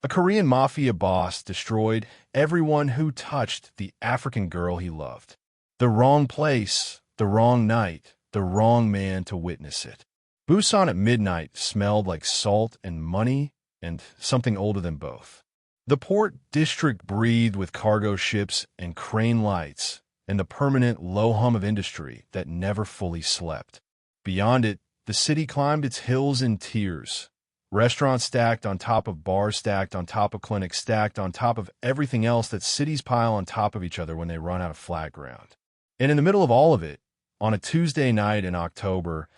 A Korean Mafia boss destroyed everyone who touched the African girl he loved. The wrong place, the wrong night, the wrong man to witness it. Busan at midnight smelled like salt and money and something older than both. The port district breathed with cargo ships and crane lights and the permanent low hum of industry that never fully slept. Beyond it, the city climbed its hills in tiers. Restaurants stacked on top of bars, stacked on top of clinics, stacked on top of everything else that cities pile on top of each other when they run out of flat ground. And in the middle of all of it, on a Tuesday night in October,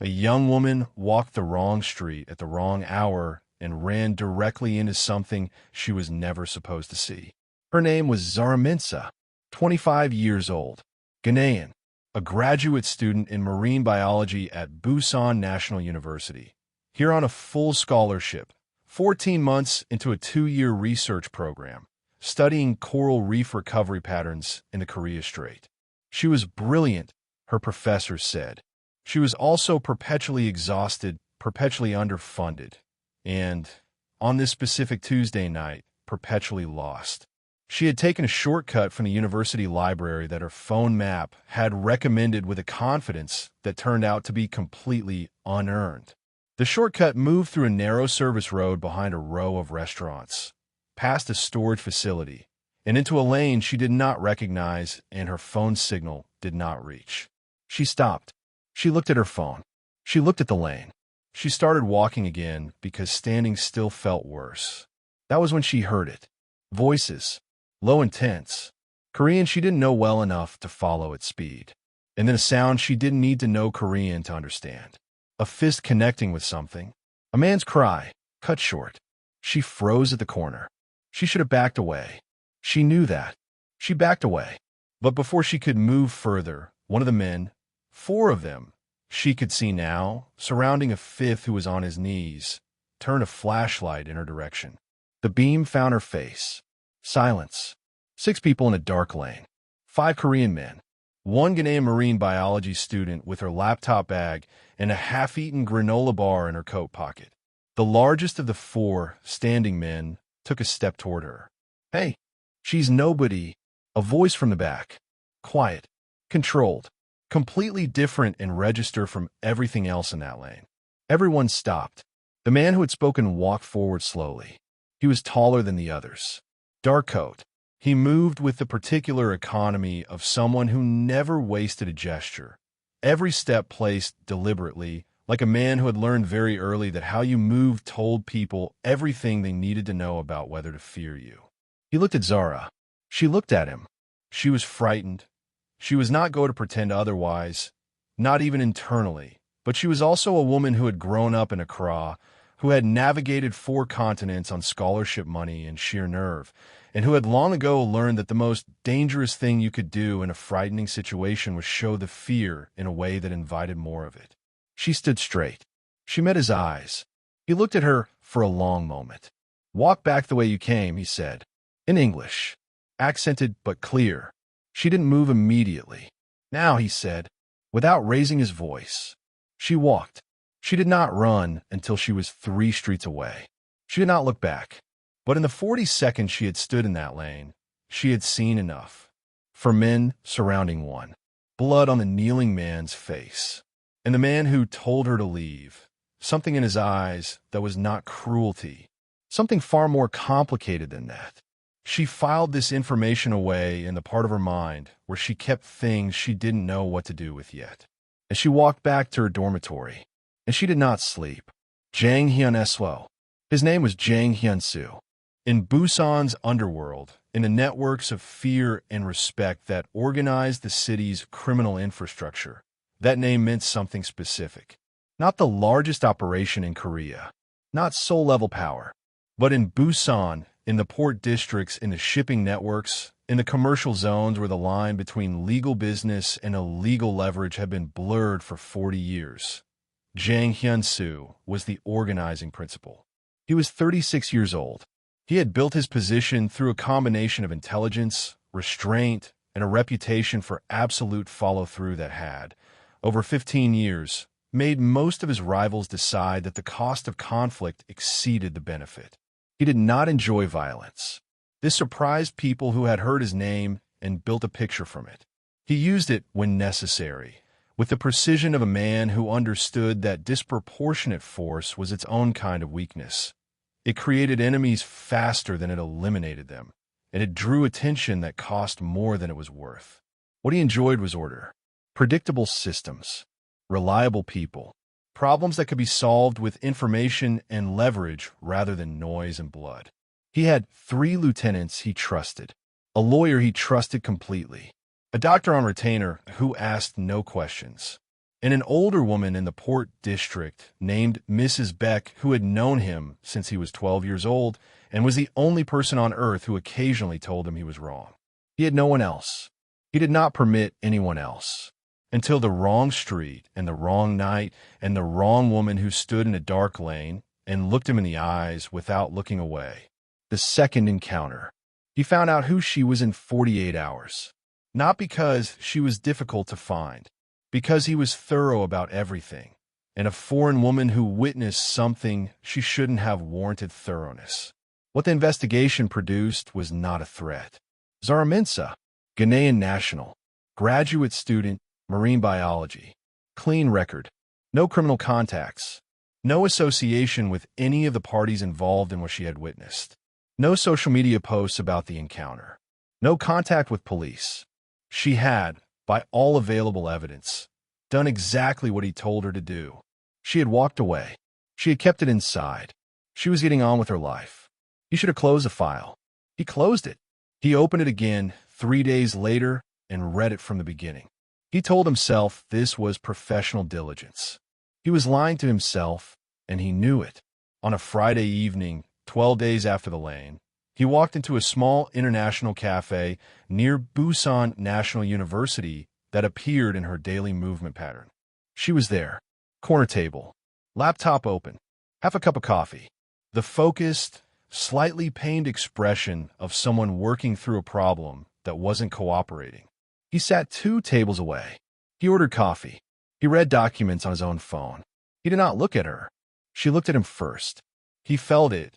a young woman walked the wrong street at the wrong hour and ran directly into something she was never supposed to see. Her name was Zara Mensah, 25 years old, Ghanaian, a graduate student in marine biology at Busan National University. Here on a full scholarship, 14 months into a 2-year research program, studying coral reef recovery patterns in the Korea Strait. She was brilliant, her professors said. She was also perpetually exhausted, perpetually underfunded, and, on this specific Tuesday night, perpetually lost. She had taken a shortcut from the university library that her phone map had recommended with a confidence that turned out to be completely unearned. The shortcut moved through a narrow service road behind a row of restaurants, past a storage facility, and into a lane she did not recognize and her phone signal did not reach. She stopped. She looked at her phone. She looked at the lane. She started walking again because standing still felt worse. That was when she heard it. Voices. Low and tense. Korean she didn't know well enough to follow at speed. And then a sound she didn't need to know Korean to understand. A fist connecting with something. A man's cry, cut short. She froze at the corner. She should have backed away. She knew that. She backed away. But before she could move further, one of the men, 4 of them, she could see now, surrounding a 5th who was on his knees, turned a flashlight in her direction. The beam found her face. Silence. 6 people in a dark lane. 5 Korean men. 1 Ghanaian marine biology student with her laptop bag and a half-eaten granola bar in her coat pocket. The largest of the 4 standing men took a step toward her. "Hey, she's nobody." A voice from the back. Quiet. Controlled. Completely different in register from everything else in that lane. Everyone stopped. The man who had spoken walked forward slowly. He was taller than the others. Dark coat. He moved with the particular economy of someone who never wasted a gesture. Every step placed deliberately, like a man who had learned very early that how you moved told people everything they needed to know about whether to fear you. He looked at Zara. She looked at him. She was frightened. She was not going to pretend otherwise, not even internally, but she was also a woman who had grown up in Accra, who had navigated 4 continents on scholarship money and sheer nerve, and who had long ago learned that the most dangerous thing you could do in a frightening situation was show the fear in a way that invited more of it. She stood straight. She met his eyes. He looked at her for a long moment. "Walk back the way you came," he said, in English, accented but clear. She didn't move immediately. "Now," he said, without raising his voice. She walked. She did not run until she was 3 streets away. She did not look back. But in the 40 seconds she had stood in that lane, she had seen enough. For men surrounding one. Blood on the kneeling man's face. And the man who told her to leave. Something in his eyes that was not cruelty. Something far more complicated than that. She filed this information away in the part of her mind where she kept things she didn't know what to do with yet. As she walked back to her dormitory, and she did not sleep. Jang Hyun-soo. His name was Jang Hyun-soo. In Busan's Underworld, in the networks of fear and respect that organized the city's criminal infrastructure, that name meant something specific. Not the largest operation in Korea, not Seoul-level power, but in Busan, in the port districts, in the shipping networks, in the commercial zones where the line between legal business and illegal leverage had been blurred for 40 years. Jang Hyun-soo was the organizing principal. He was 36 years old. He had built his position through a combination of intelligence, restraint, and a reputation for absolute follow-through that had, over 15 years, made most of his rivals decide that the cost of conflict exceeded the benefit. He did not enjoy violence. This surprised people who had heard his name and built a picture from it. He used it when necessary, with the precision of a man who understood that disproportionate force was its own kind of weakness. It created enemies faster than it eliminated them, and it drew attention that cost more than it was worth. What he enjoyed was order, predictable systems, reliable people, problems that could be solved with information and leverage rather than noise and blood. He had 3 lieutenants he trusted, a lawyer he trusted completely, a doctor on retainer who asked no questions, and an older woman in the Port District named Mrs. Beck who had known him since he was 12 years old and was the only person on earth who occasionally told him he was wrong. He had no one else. He did not permit anyone else. Until the wrong street and the wrong night and the wrong woman who stood in a dark lane and looked him in the eyes without looking away. The second encounter. He found out who she was in 48 hours. Not because she was difficult to find, because he was thorough about everything, and a foreign woman who witnessed something she shouldn't have warranted thoroughness. What the investigation produced was not a threat. Zara Mensah, Ghanaian national, graduate student, marine biology, clean record, no criminal contacts, no association with any of the parties involved in what she had witnessed, no social media posts about the encounter, no contact with police. She had, by all available evidence, done exactly what he told her to do. She had walked away. She had kept it inside. She was getting on with her life. He should have closed the file. He closed it. He opened it again 3 days later and read it from the beginning. He told himself this was professional diligence. He was lying to himself, and he knew it. On a Friday evening, 12 days after the lane, he walked into a small international cafe near Busan National University that appeared in her daily movement pattern. She was there, corner table, laptop open, half a cup of coffee, the focused, slightly pained expression of someone working through a problem that wasn't cooperating. He sat 2 tables away. He ordered coffee. He read documents on his own phone. He did not look at her. She looked at him first. He felt it,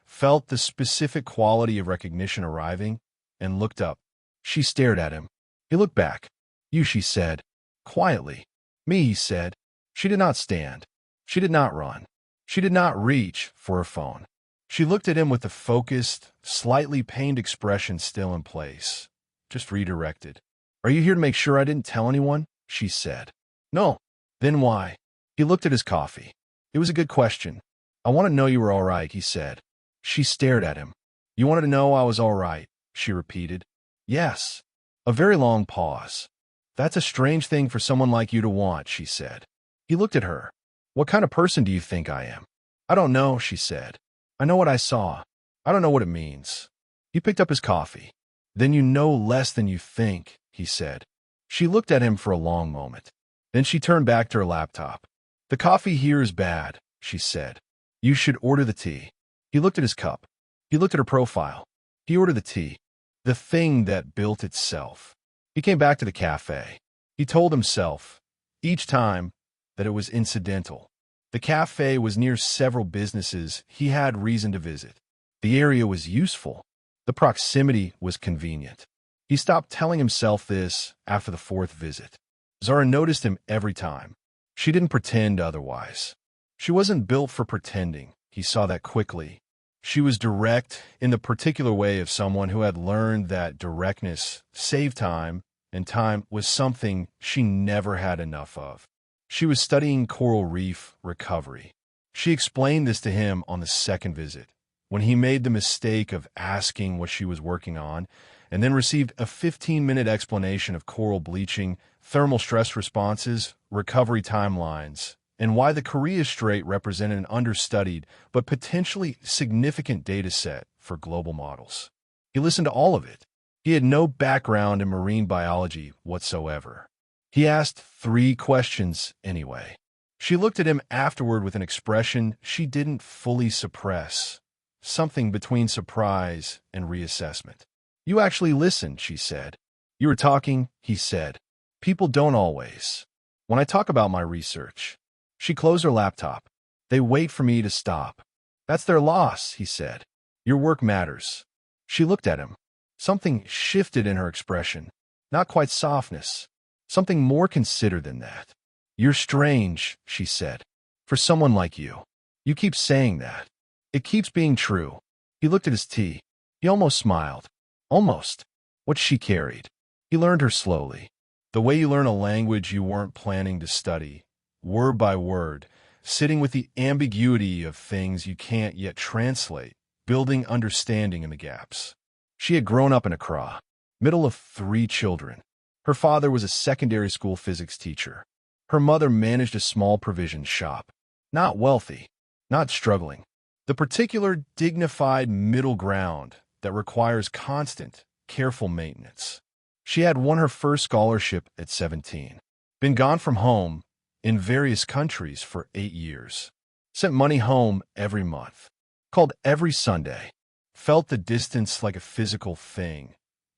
felt the specific quality of recognition arriving, and looked up. She stared at him. He looked back. You, she said, quietly. Me, he said. She did not stand. She did not run. She did not reach for her phone. She looked at him with the focused, slightly pained expression still in place, just redirected. Are you here to make sure I didn't tell anyone? She said. No. Then why? He looked at his coffee. It was a good question. I want to know you were all right, he said. She stared at him. You wanted to know I was all right, she repeated. Yes. A very long pause. That's a strange thing for someone like you to want, she said. He looked at her. What kind of person do you think I am? I don't know, she said. I know what I saw. I don't know what it means. He picked up his coffee. Then you know less than you think, he said. She looked at him for a long moment. Then she turned back to her laptop. The coffee here is bad, she said. You should order the tea. He looked at his cup. He looked at her profile. He ordered the tea. The thing that built itself. He came back to the cafe. He told himself, each time, that it was incidental. The cafe was near several businesses he had reason to visit. The area was useful. The proximity was convenient. He stopped telling himself this after the 4th visit. Zara noticed him every time. She didn't pretend otherwise. She wasn't built for pretending. He saw that quickly. She was direct in the particular way of someone who had learned that directness saved time, and time was something she never had enough of. She was studying coral reef recovery. She explained this to him on the 2nd visit, when he made the mistake of asking what she was working on, and then received a 15-minute explanation of coral bleaching, thermal stress responses, recovery timelines, and why the Korea Strait represented an understudied but potentially significant data set for global models. He listened to all of it. He had no background in marine biology whatsoever. He asked 3 questions anyway. She looked at him afterward with an expression she didn't fully suppress, something between surprise and reassessment. You actually listened, she said. You were talking, he said. People don't always. When I talk about my research. She closed her laptop. They wait for me to stop. That's their loss, he said. Your work matters. She looked at him. Something shifted in her expression. Not quite softness. Something more considered than that. You're strange, she said. For someone like you. You keep saying that. It keeps being true. He looked at his tea. He almost smiled. Almost. What she carried. He learned her slowly. The way you learn a language you weren't planning to study. Word by word. Sitting with the ambiguity of things you can't yet translate. Building understanding in the gaps. She had grown up in Accra. Middle of 3 children. Her father was a secondary school physics teacher. Her mother managed a small provision shop. Not wealthy. Not struggling. The particular dignified middle ground that requires constant, careful maintenance. She had won her first scholarship at 17. Been gone from home, in various countries for 8 years. Sent money home every month. Called every Sunday. Felt the distance like a physical thing.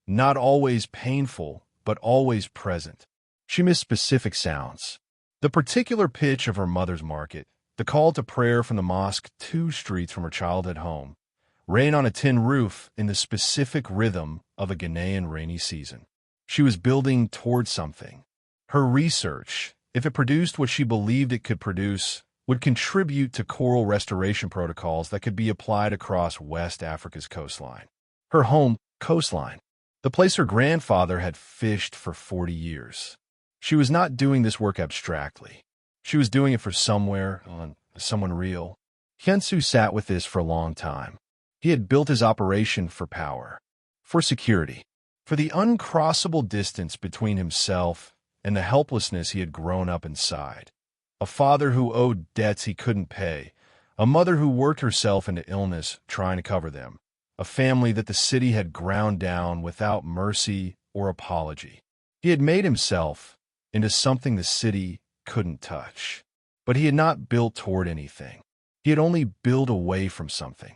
Not always painful, but always present. She missed specific sounds. The particular pitch of her mother's market, the call to prayer from the mosque 2 streets from her childhood home, rain on a tin roof in the specific rhythm of a Ghanaian rainy season. She was building toward something. Her research, if it produced what she believed it could produce, would contribute to coral restoration protocols that could be applied across West Africa's coastline. Her home coastline, the place her grandfather had fished for 40 years. She was not doing this work abstractly. She was doing it for someone real. Hyun-soo sat with this for a long time. He had built his operation for power, for security, for the uncrossable distance between himself and the helplessness he had grown up inside. A father who owed debts he couldn't pay, a mother who worked herself into illness trying to cover them, a family that the city had ground down without mercy or apology. He had made himself into something the city couldn't touch. But he had not built toward anything. He had only built away from something.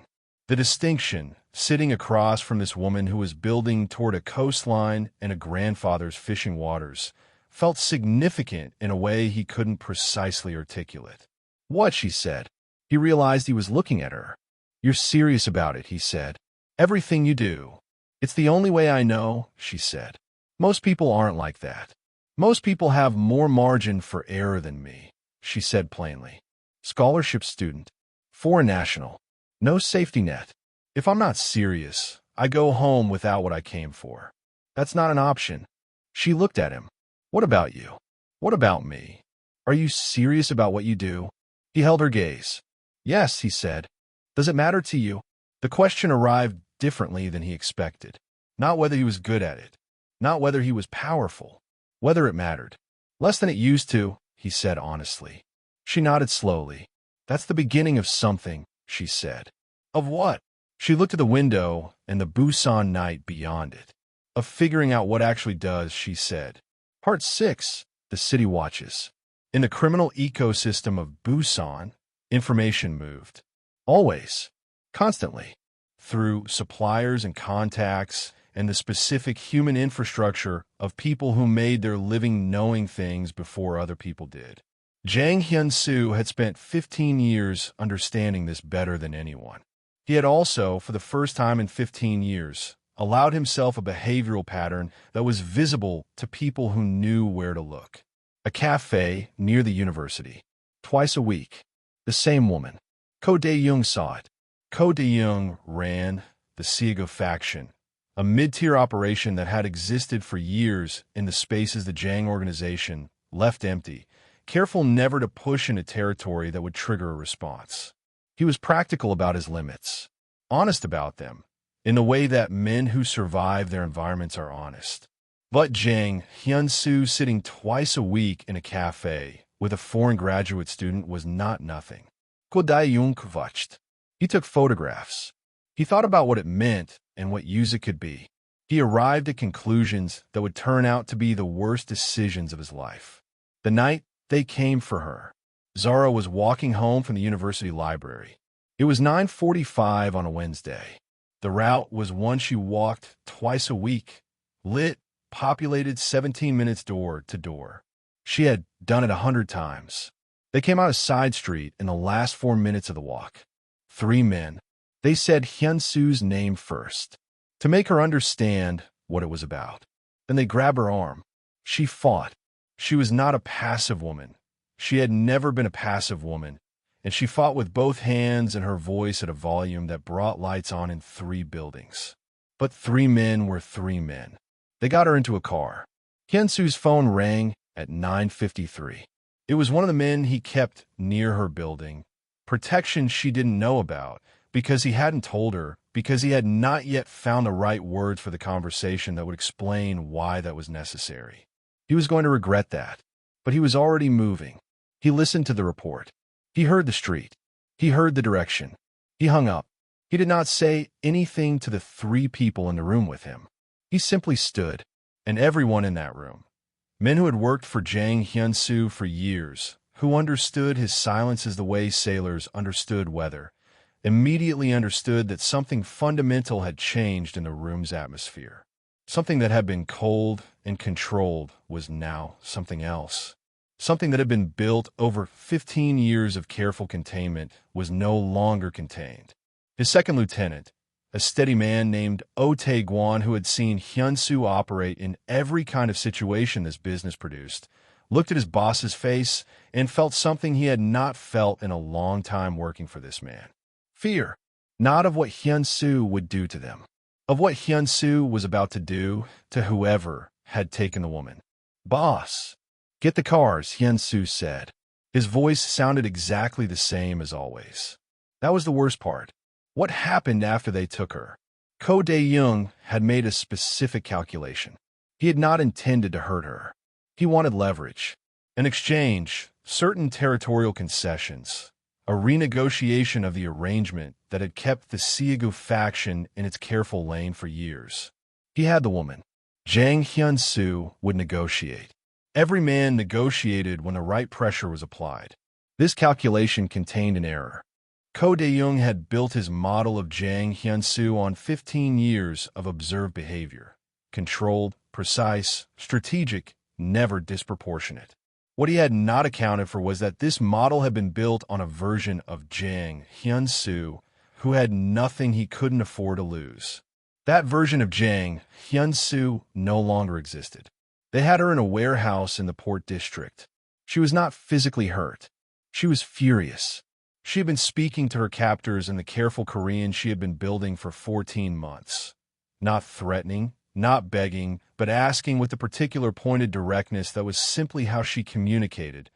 The distinction, sitting across from this woman who was building toward a coastline and a grandfather's fishing waters, felt significant in a way he couldn't precisely articulate. What, she said. He realized he was looking at her. You're serious about it, he said. Everything you do. It's the only way I know, she said. Most people aren't like that. Most people have more margin for error than me, she said plainly. Scholarship student. Foreign national. No safety net. If I'm not serious, I go home without what I came for. That's not an option. She looked at him. What about you? What about me? Are you serious about what you do? He held her gaze. Yes, he said. Does it matter to you? The question arrived differently than he expected. Not whether he was good at it. Not whether he was powerful. Whether it mattered. Less than it used to, he said honestly. She nodded slowly. That's the beginning of something, she said. Of what? She looked at the window and the Busan night beyond it. Of figuring out what actually does, she said. Part 6, the city watches. In the criminal ecosystem of Busan, information moved. Always. Constantly. Through suppliers and contacts, and the specific human infrastructure of people who made their living knowing things before other people did. Jang Hyun-soo had spent 15 years understanding this better than anyone. He had also, for the first time in 15 years, allowed himself a behavioral pattern that was visible to people who knew where to look. A cafe near the university. Twice a week. The same woman. Ko Dae-young saw it. Ko Dae-young ran the Siego faction, a mid-tier operation that had existed for years in the spaces the Jang organization left empty, careful never to push into territory that would trigger a response. He was practical about his limits, honest about them, in the way that men who survive their environments are honest. But Jang Hyun-soo sitting twice a week in a cafe with a foreign graduate student was not nothing. Ko Dae-young watched. He took photographs. He thought about what it meant and what use it could be. He arrived at conclusions that would turn out to be the worst decisions of his life. The night they came for her, Zara was walking home from the university library. It was 9:45 on a Wednesday. The route was one she walked twice a week, lit, populated 17 minutes door to door. She had done it 100 times. They came out a side street in the last 4 minutes of the walk. 3 men. They said Hyun-soo's name first, to make her understand what it was about. Then they grabbed her arm. She fought. She was not a passive woman. She had never been a passive woman, and she fought with both hands and her voice at a volume that brought lights on in 3 buildings. But 3 men were 3 men. They got her into a car. Hyun-soo's phone rang at 9:53. It was one of the men he kept near her building. Protection she didn't know about, because he hadn't told her, because he had not yet found the right words for the conversation that would explain why that was necessary. He was going to regret that, but he was already moving. He listened to the report. He heard the street. He heard the direction. He hung up. He did not say anything to the 3 people in the room with him. He simply stood, and everyone in that room, men who had worked for Jang Hyun-soo for years, who understood his silence as the way sailors understood weather, immediately understood that something fundamental had changed in the room's atmosphere. Something that had been cold and controlled was now something else. Something that had been built over 15 years of careful containment was no longer contained. His second lieutenant, a steady man named Oh Tae-gwan, who had seen Hyun-soo operate in every kind of situation this business produced, looked at his boss's face and felt something he had not felt in a long time working for this man. Fear, not of what Hyun-soo would do to them, of what Hyun-soo was about to do to whoever had taken the woman. "Boss, get the cars," Hyun-soo said. His voice sounded exactly the same as always. That was the worst part. What happened after they took her? Ko Dae-young had made a specific calculation. He had not intended to hurt her. He wanted leverage. In exchange, certain territorial concessions, a renegotiation of the arrangement that had kept the Siegu faction in its careful lane for years. He had the woman. Jang Hyun-soo would negotiate. Every man negotiated when the right pressure was applied. This calculation contained an error. Ko Dae-young had built his model of Jang Hyun-soo on 15 years of observed behavior. Controlled, precise, strategic, never disproportionate. What he had not accounted for was that this model had been built on a version of Jang Hyun-soo who had nothing he couldn't afford to lose. That version of Jang Hyun-soo no longer existed. They had her in a warehouse in the Port District. She was not physically hurt. She was furious. She had been speaking to her captors in the careful Korean she had been building for 14 months. Not threatening, not begging, but asking with the particular pointed directness that was simply how she communicated.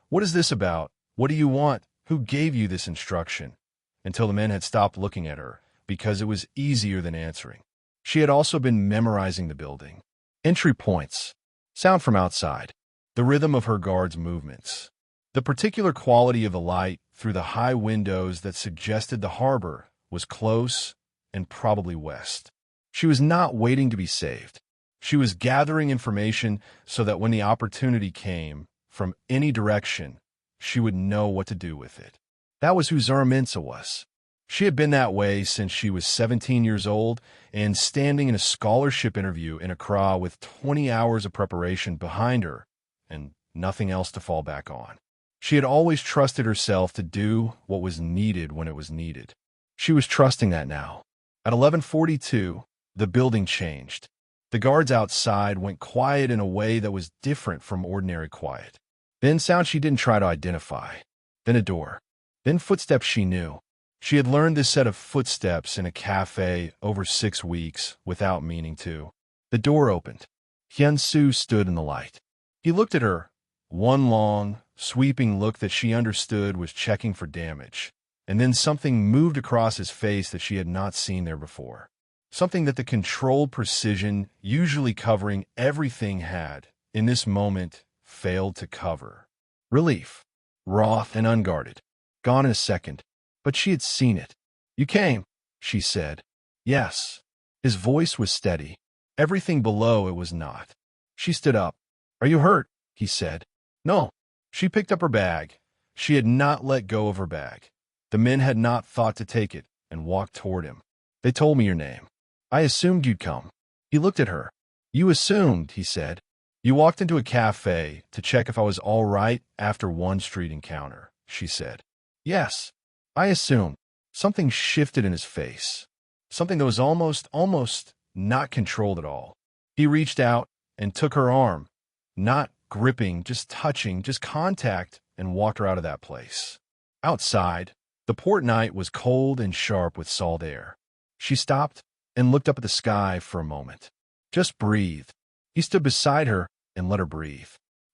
"What is this about? What do you want? Who gave you this instruction?" Until the men had stopped looking at her, because it was easier than answering. She had also been memorizing the building. Entry points. Sound from outside. The rhythm of her guards' movements. The particular quality of the light through the high windows that suggested the harbor was close and probably west. She was not waiting to be saved. She was gathering information so that when the opportunity came, from any direction, she would know what to do with it. That was who Zara Mensah was. She had been that way since she was 17 years old and standing in a scholarship interview in Accra with 20 hours of preparation behind her and nothing else to fall back on. She had always trusted herself to do what was needed when it was needed. She was trusting that now. At 11:42, the building changed. The guards outside went quiet in a way that was different from ordinary quiet. Then sound she didn't try to identify. Then a door. Then footsteps she knew. She had learned this set of footsteps in a cafe over 6 weeks without meaning to. The door opened. Hyun-soo stood in the light. He looked at her, one long, sweeping look that she understood was checking for damage. And then something moved across his face that she had not seen there before. Something that the controlled precision, usually covering everything, had, in this moment, failed to cover. Relief. Wroth and unguarded. Gone in a second. But she had seen it. "You came," she said. "Yes." His voice was steady. Everything below it was not. She stood up. "Are you hurt?" he said. "No." She picked up her bag. She had not let go of her bag. The men had not thought to take it and walked toward him. "They told me your name. I assumed you'd come." He looked at her. "You assumed," he said. "You walked into a cafe to check if I was all right after one street encounter," she said. "Yes, I assumed." Something shifted in his face. Something that was almost not controlled at all. He reached out and took her arm, not gripping, just touching, just contact, and walked her out of that place. Outside, the port night was cold and sharp with salt air. She stopped and looked up at the sky for a moment. Just breathe. He stood beside her and let her breathe.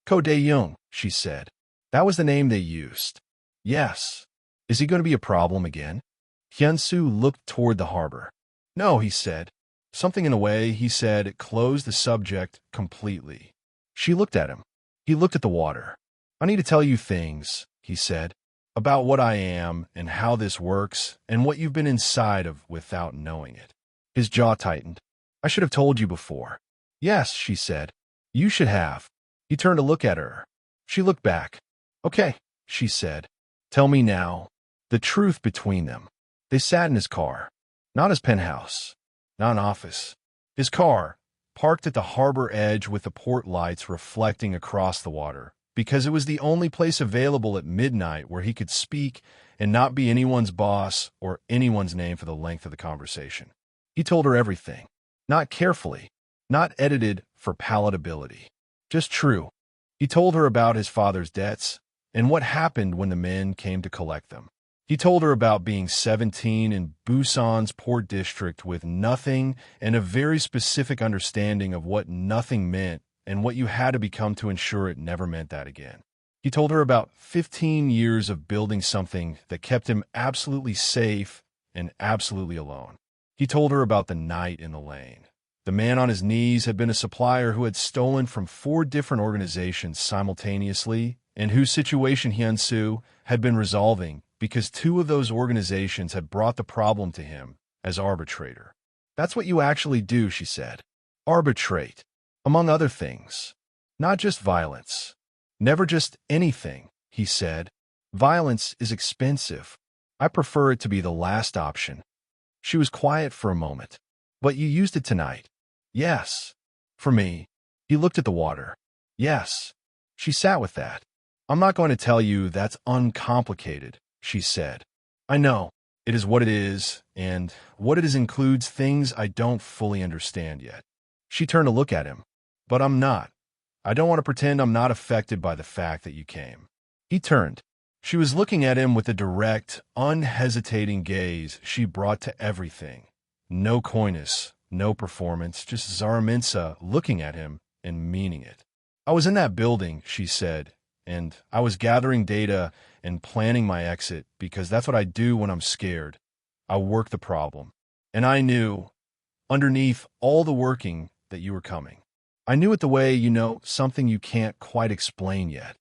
Ko Dae-young, she said. That was the name they used. Yes. Is he going to be a problem again? Hyun-soo looked toward the harbor. No, he said. Something in the way he said closed the subject completely. She looked at him. He looked at the water. I need to tell you things, he said, about what I am and how this works and what you've been inside of without knowing it. His jaw tightened. I should have told you before. Yes, she said. You should have. He turned to look at her. She looked back. Okay, she said. Tell me now. The truth between them. They sat in his car. Not his penthouse. Not an office. His car, parked at the harbor edge with the port lights reflecting across the water, because it was the only place available at midnight where he could speak and not be anyone's boss or anyone's name for the length of the conversation. He told her everything. Not carefully. Not edited for palatability. Just true. He told her about his father's debts and what happened when the men came to collect them. He told her about being 17 in Busan's port district with nothing and a very specific understanding of what nothing meant and what you had to become to ensure it never meant that again. He told her about 15 years of building something that kept him absolutely safe and absolutely alone. He told her about the night in the lane. The man on his knees had been a supplier who had stolen from 4 different organizations simultaneously and whose situation Hyun-soo had been resolving because 2 of those organizations had brought the problem to him as arbitrator. That's what you actually do, she said. Arbitrate, among other things. Not just violence. Never just anything, he said. Violence is expensive. I prefer it to be the last option. She was quiet for a moment. But you used it tonight. Yes. For me. He looked at the water. Yes. She sat with that. I'm not going to tell you that's uncomplicated, she said. I know. It is what it is, and what it is includes things I don't fully understand yet. She turned to look at him. But I'm not. I don't want to pretend I'm not affected by the fact that you came. He turned. She was looking at him with a direct, unhesitating gaze she brought to everything. No coyness, no performance, just Zara Mensah looking at him and meaning it. I was in that building, she said, and I was gathering data and planning my exit because that's what I do when I'm scared. I work the problem. And I knew, underneath all the working, that you were coming. I knew it the way you know something you can't quite explain yet.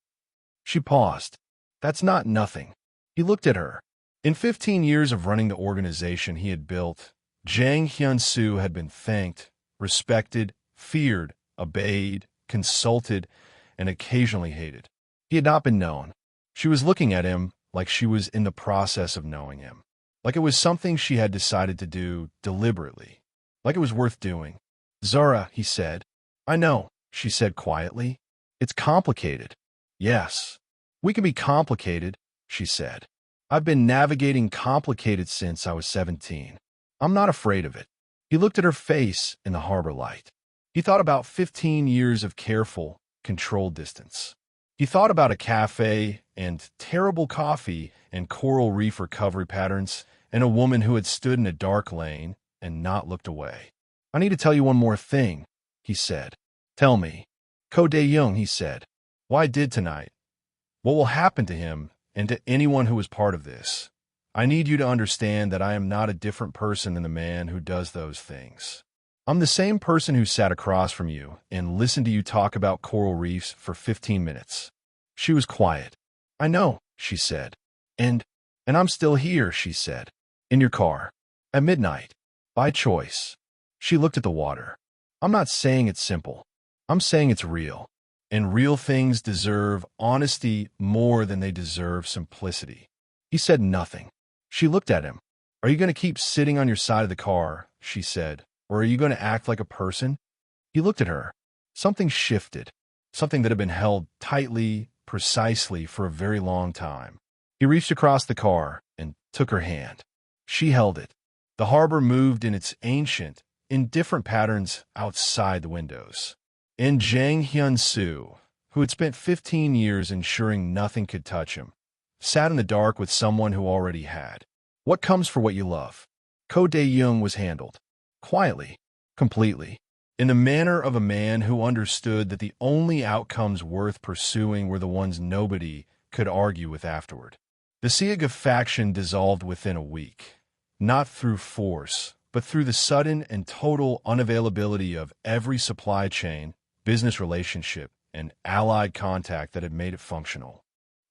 She paused. That's not nothing. He looked at her. In 15 years of running the organization he had built, Jang Hyun-soo had been thanked, respected, feared, obeyed, consulted, and occasionally hated. He had not been known. She was looking at him like she was in the process of knowing him, like it was something she had decided to do deliberately, like it was worth doing. Zara, he said. I know, she said quietly. It's complicated. Yes. We can be complicated, she said. I've been navigating complicated since I was 17. I'm not afraid of it. He looked at her face in the harbor light. He thought about 15 years of careful, controlled distance. He thought about a cafe and terrible coffee and coral reef recovery patterns and a woman who had stood in a dark lane and not looked away. I need to tell you one more thing, he said. Tell me. Ko Dae-young, he said. Why did tonight? What will happen to him and to anyone who is part of this? I need you to understand that I am not a different person than the man who does those things. I'm the same person who sat across from you and listened to you talk about coral reefs for 15 minutes. She was quiet. I know, she said. And I'm still here, she said. In your car. At midnight. By choice. She looked at the water. I'm not saying it's simple. I'm saying it's real. And real things deserve honesty more than they deserve simplicity. He said nothing. She looked at him. Are you going to keep sitting on your side of the car, she said, or are you going to act like a person? He looked at her. Something shifted. Something that had been held tightly, precisely for a very long time. He reached across the car and took her hand. She held it. The harbor moved in its ancient, indifferent patterns outside the windows. And Jang Hyun-soo, who had spent 15 years ensuring nothing could touch him, sat in the dark with someone who already had. What comes for what you love? Ko Dae-young was handled. Quietly. Completely. In the manner of a man who understood that the only outcomes worth pursuing were the ones nobody could argue with afterward. The Siaga faction dissolved within a week, not through force, but through the sudden and total unavailability of every supply chain, business relationship, and allied contact that had made it functional.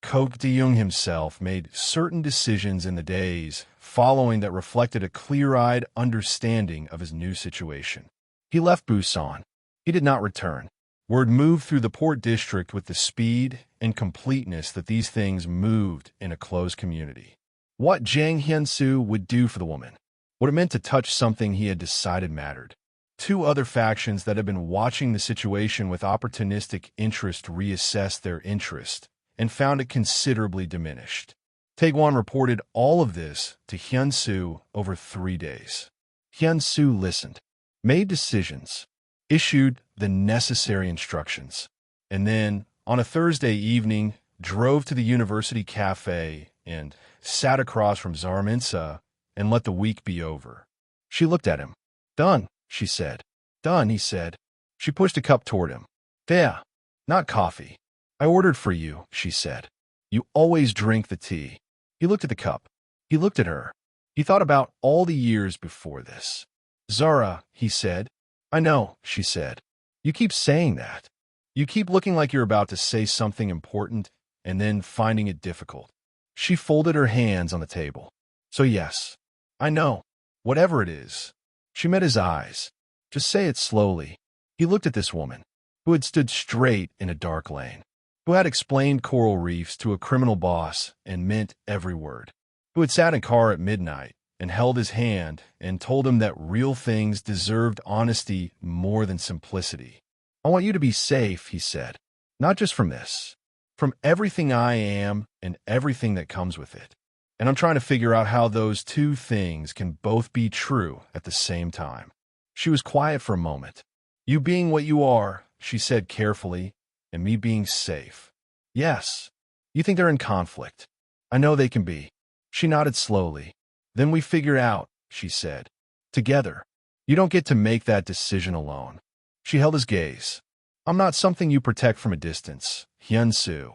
Ko Dae-young himself made certain decisions in the days following that reflected a clear-eyed understanding of his new situation. He left Busan. He did not return. Word moved through the port district with the speed and completeness that these things moved in a closed community. What Jang Hyun-soo would do for the woman, what it meant to touch something he had decided mattered. Two other factions that had been watching the situation with opportunistic interest reassessed their interest and found it considerably diminished. Taegwon reported all of this to Hyun-soo over 3 days. Hyun-soo listened, made decisions, issued the necessary instructions, and then, on a Thursday evening, drove to the university cafe and sat across from Zara Mensah and let the week be over. She looked at him. Done, she said. Done, he said. She pushed a cup toward him. There, not coffee. I ordered for you, she said. You always drink the tea. He looked at the cup. He looked at her. He thought about all the years before this. Zara, he said. I know, she said. You keep saying that. You keep looking like you're about to say something important and then finding it difficult. She folded her hands on the table. So yes, I know. Whatever it is. She met his eyes. Just say it slowly. He looked at this woman, who had stood straight in a dark lane, who had explained coral reefs to a criminal boss and meant every word, who had sat in a car at midnight and held his hand and told him that real things deserved honesty more than simplicity. I want you to be safe, he said, not just from this, from everything I am and everything that comes with it. And I'm trying to figure out how those two things can both be true at the same time. She was quiet for a moment. You being what you are, she said carefully, and me being safe. Yes. You think they're in conflict. I know they can be. She nodded slowly. Then we figure out, she said. Together. You don't get to make that decision alone. She held his gaze. I'm not something you protect from a distance, Hyun-soo.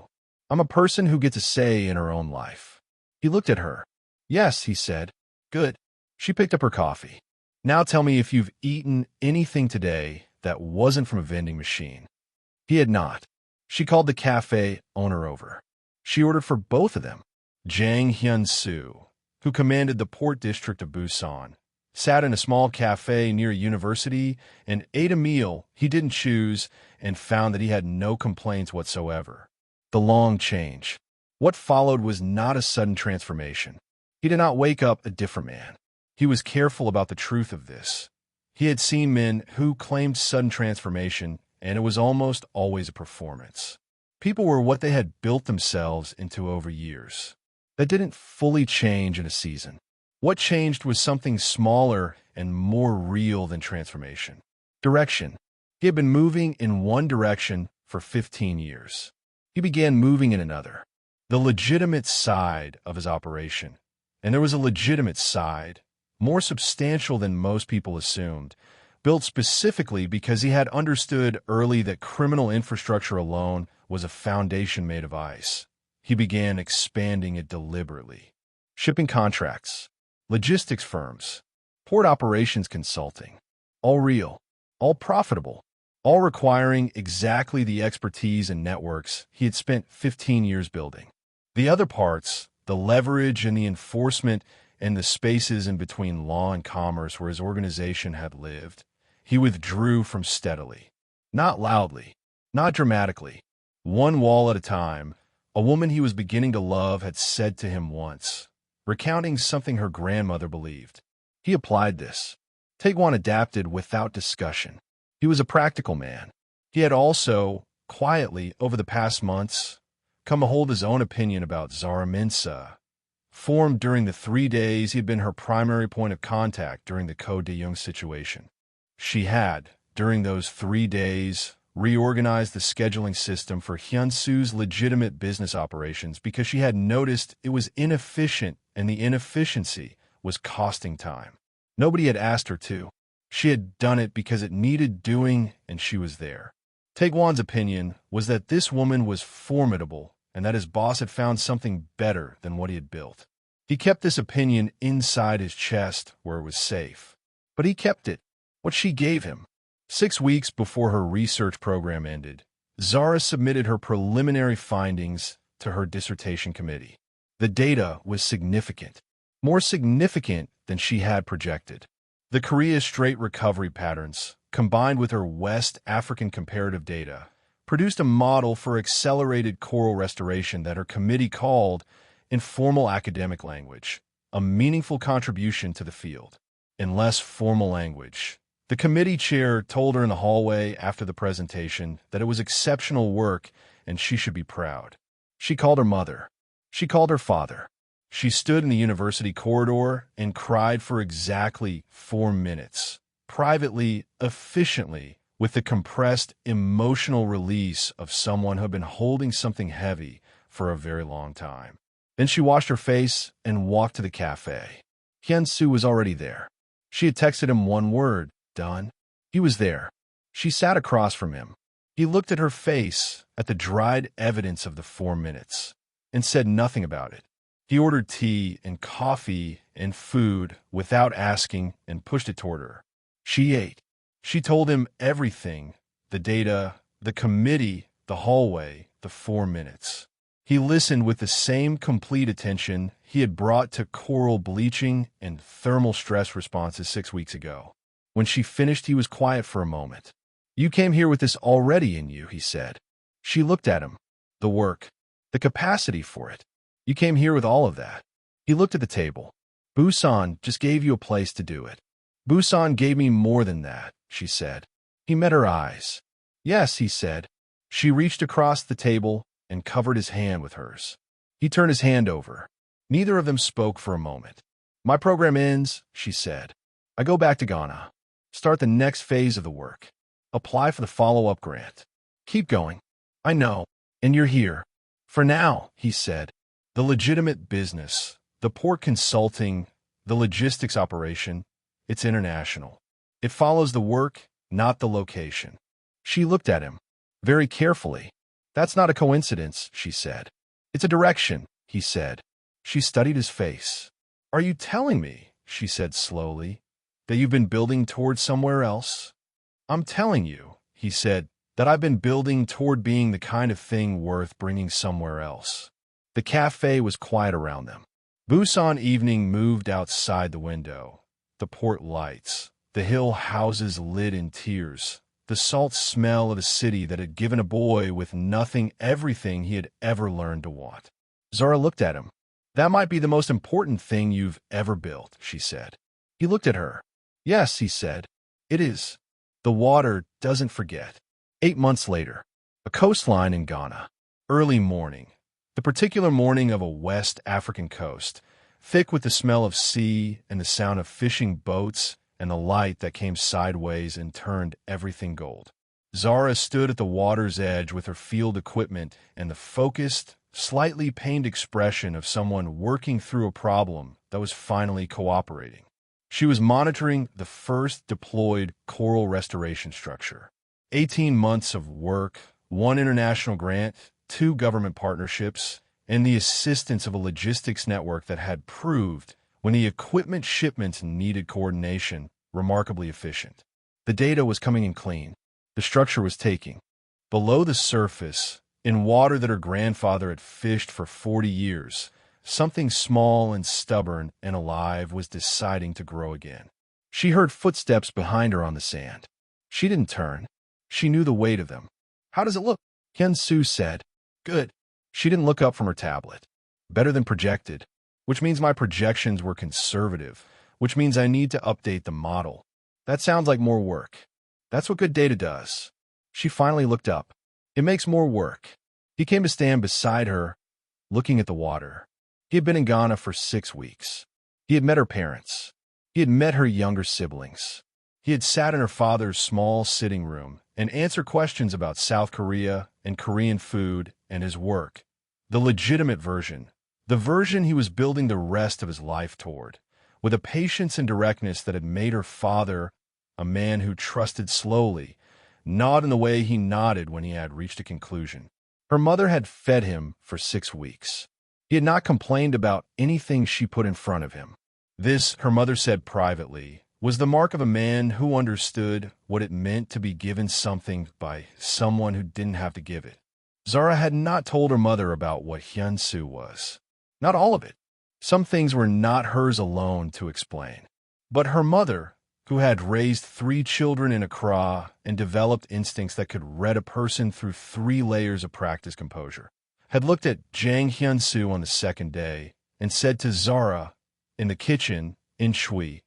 I'm a person who gets a say in her own life. He looked at her. Yes, he said. Good. She picked up her coffee. Now tell me if you've eaten anything today that wasn't from a vending machine. He had not. She called the cafe owner over. She ordered for both of them. Jang Hyun-soo, who commanded the port district of Busan, sat in a small cafe near a university and ate a meal he didn't choose and found that he had no complaints whatsoever. The long change. What followed was not a sudden transformation. He did not wake up a different man. He was careful about the truth of this. He had seen men who claimed sudden transformation, and it was almost always a performance. People were what they had built themselves into over years. That didn't fully change in a season. What changed was something smaller and more real than transformation. Direction. He had been moving in one direction for 15 years. He began moving in another. The legitimate side of his operation. And there was a legitimate side, more substantial than most people assumed, built specifically because he had understood early that criminal infrastructure alone was a foundation made of ice. He began expanding it deliberately. Shipping contracts, logistics firms, port operations consulting, all real, all profitable, all requiring exactly the expertise and networks he had spent 15 years building. The other parts, the leverage and the enforcement and the spaces in between law and commerce where his organization had lived, he withdrew from steadily. Not loudly, not dramatically. One wall at a time, a woman he was beginning to love had said to him once, recounting something her grandmother believed. He applied this. Taegwon adapted without discussion. He was a practical man. He had also, quietly, over the past months, come to hold his own opinion about Zara Mensah, formed during the 3 days he had been her primary point of contact during the Ko De-young situation. She had, during those 3 days, reorganized the scheduling system for Hyun-soo's legitimate business operations because she had noticed it was inefficient and the inefficiency was costing time. Nobody had asked her to. She had done it because it needed doing, and she was there. Taegwon's opinion was that this woman was formidable and that his boss had found something better than what he had built. He kept this opinion inside his chest where it was safe. But he kept it, what she gave him. 6 weeks before her research program ended, Zara submitted her preliminary findings to her dissertation committee. The data was significant, more significant than she had projected. The Korea Strait recovery patterns, combined with her West African comparative data, produced a model for accelerated coral restoration that her committee called, in formal academic language, a meaningful contribution to the field. In less formal language, the committee chair told her in the hallway after the presentation that it was exceptional work and she should be proud. She called her mother. She called her father. She stood in the university corridor and cried for exactly 4 minutes, privately, efficiently, with the compressed emotional release of someone who had been holding something heavy for a very long time. Then she washed her face and walked to the cafe. Hyun-soo was already there. She had texted him one word, done. He was there. She sat across from him. He looked at her face, at the dried evidence of the 4 minutes, and said nothing about it. He ordered tea and coffee and food without asking and pushed it toward her. She ate. She told him everything, the data, the committee, the hallway, the 4 minutes. He listened with the same complete attention he had brought to coral bleaching and thermal stress responses 6 weeks ago. When she finished, he was quiet for a moment. You came here with this already in you, he said. She looked at him. The work, the capacity for it. You came here with all of that. He looked at the table. Busan just gave you a place to do it. Busan gave me more than that, she said. He met her eyes. Yes, he said. She reached across the table and covered his hand with hers. He turned his hand over. Neither of them spoke for a moment. My program ends, she said. I go back to Ghana. Start the next phase of the work. Apply for the follow-up grant. Keep going. I know. And you're here. For now, he said. The legitimate business, the port consulting, the logistics operation, it's international. It follows the work, not the location. She looked at him very carefully. That's not a coincidence, she said. It's a direction, he said. She studied his face. Are you telling me, she said slowly, that you've been building toward somewhere else? I'm telling you, he said, that I've been building toward being the kind of thing worth bringing somewhere else. The cafe was quiet around them. Busan evening moved outside the window. The port lights, the hill houses lit in tears, the salt smell of a city that had given a boy with nothing everything he had ever learned to want. Zara looked at him. That might be the most important thing you've ever built, she said. He looked at her. Yes, he said. It is. The water doesn't forget. 8 months later, a coastline in Ghana. Early morning. The particular morning of a West African coast, thick with the smell of sea and the sound of fishing boats and the light that came sideways and turned everything gold. Zara stood at the water's edge with her field equipment and the focused, slightly pained expression of someone working through a problem that was finally cooperating. She was monitoring the first deployed coral restoration structure. 18 months of work, 1 international grant, 2 government partnerships, and the assistance of a logistics network that had proved, when the equipment shipments needed coordination, remarkably efficient. The data was coming in clean. The structure was taking. Below the surface, in water that her grandfather had fished for 40 years, something small and stubborn and alive was deciding to grow again. She heard footsteps behind her on the sand. She didn't turn. She knew the weight of them. How does it look? Hyun-soo said. Good. She didn't look up from her tablet. Better than projected, which means my projections were conservative, which means I need to update the model. That sounds like more work. That's what good data does. She finally looked up. It makes more work. He came to stand beside her, looking at the water. He had been in Ghana for 6 weeks. He had met her parents. He had met her younger siblings. He had sat in her father's small sitting room and answered questions about South Korea and Korean food and his work. The legitimate version. The version he was building the rest of his life toward, with a patience and directness that had made her father a man who trusted slowly, nod in the way he nodded when he had reached a conclusion. Her mother had fed him for 6 weeks. He had not complained about anything she put in front of him. This, her mother said privately, was the mark of a man who understood what it meant to be given something by someone who didn't have to give it. Zara had not told her mother about what Hyun-soo was. Not all of it. Some things were not hers alone to explain. But her mother, who had raised 3 children in Accra and developed instincts that could read a person through 3 layers of practice composure, had looked at Jang Hyun-soo on the second day and said to Zara, in the kitchen, in Shui,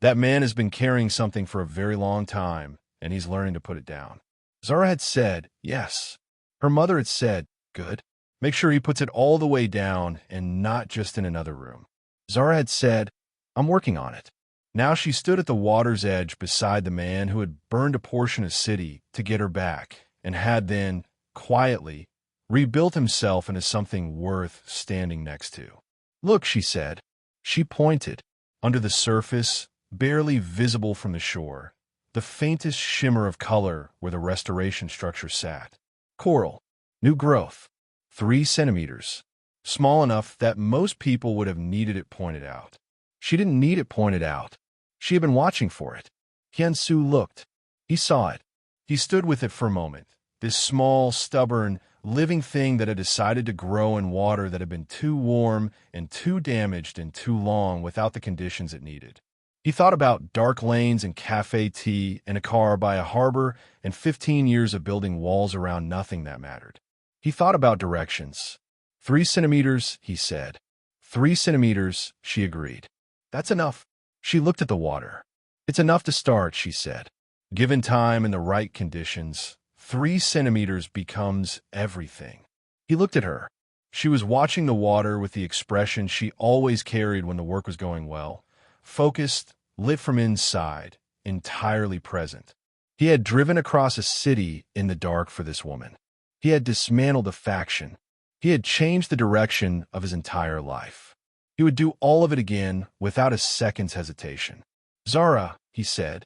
"That man has been carrying something for a very long time, and he's learning to put it down." Zara had said, yes. Her mother had said, good. Make sure he puts it all the way down and not just in another room. Zara had said, I'm working on it. Now she stood at the water's edge beside the man who had burned a portion of city to get her back and had then, quietly, rebuilt himself into something worth standing next to. Look, she said. She pointed. Under the surface, barely visible from the shore, the faintest shimmer of color where the restoration structure sat. Coral. New growth. 3 centimeters. Small enough that most people would have needed it pointed out. She didn't need it pointed out. She had been watching for it. Hyun-soo looked. He saw it. He stood with it for a moment. This small, stubborn, living thing that had decided to grow in water that had been too warm and too damaged and too long without the conditions it needed. He thought about dark lanes and cafe tea and a car by a harbor and 15 years of building walls around nothing that mattered. He thought about directions. 3 centimeters, he said. 3 centimeters, she agreed. That's enough. She looked at the water. It's enough to start, she said. Given time and the right conditions, 3 centimeters becomes everything. He looked at her. She was watching the water with the expression she always carried when the work was going well. Focused, lit from inside, entirely present. He had driven across a city in the dark for this woman. He had dismantled a faction. He had changed the direction of his entire life. He would do all of it again without a second's hesitation. Zara, he said.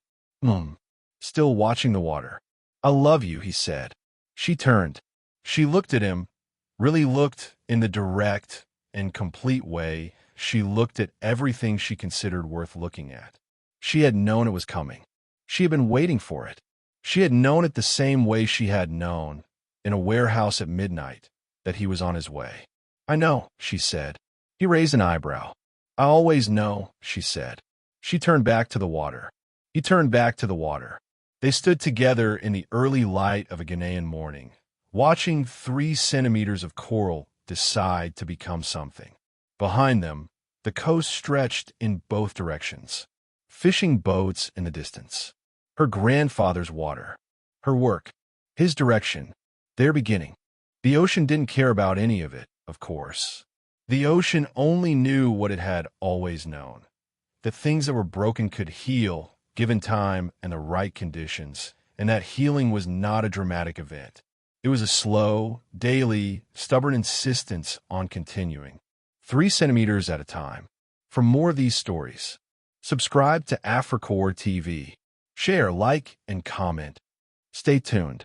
Still watching the water. I love you, he said. She turned. She looked at him, really looked in the direct and complete way. She looked at everything she considered worth looking at. She had known it was coming. She had been waiting for it. She had known it the same way she had known, in a warehouse at midnight, that he was on his way. I know, she said. He raised an eyebrow. I always know, she said. She turned back to the water. He turned back to the water. They stood together in the early light of a Ghanaian morning, watching 3 centimeters of coral decide to become something. Behind them, the coast stretched in both directions. Fishing boats in the distance. Her grandfather's water. Her work. His direction. Their beginning. The ocean didn't care about any of it, of course. The ocean only knew what it had always known. That things that were broken could heal, given time and the right conditions, and that healing was not a dramatic event. It was a slow, daily, stubborn insistence on continuing, 3 centimeters at a time. For more of these stories, subscribe to AfriCore TV. Share, like, and comment. Stay tuned.